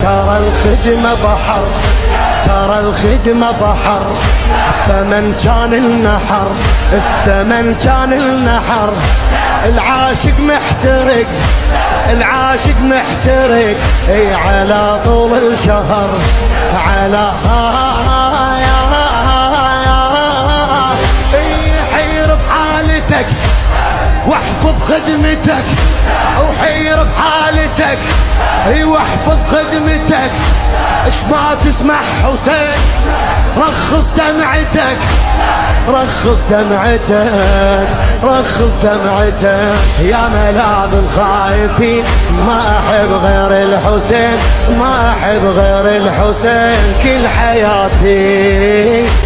ترى الخدمة بحر، ترى الخدمة بحر، الثمن كان النحر، الثمن كان النحر. العاشق محترق، العاشق محترق، اي على طول الشهر، على حير بحالتك واحفظ خدمتك، وحير بحالتك اي واحفظ خدمتك. اش ما تسمح حسين رخص دمعتك، رخص دمعتك، رخص دمعتك. يا ملاذ الخايفين ما احب غير الحسين، ما احب غير الحسين كل حياتي.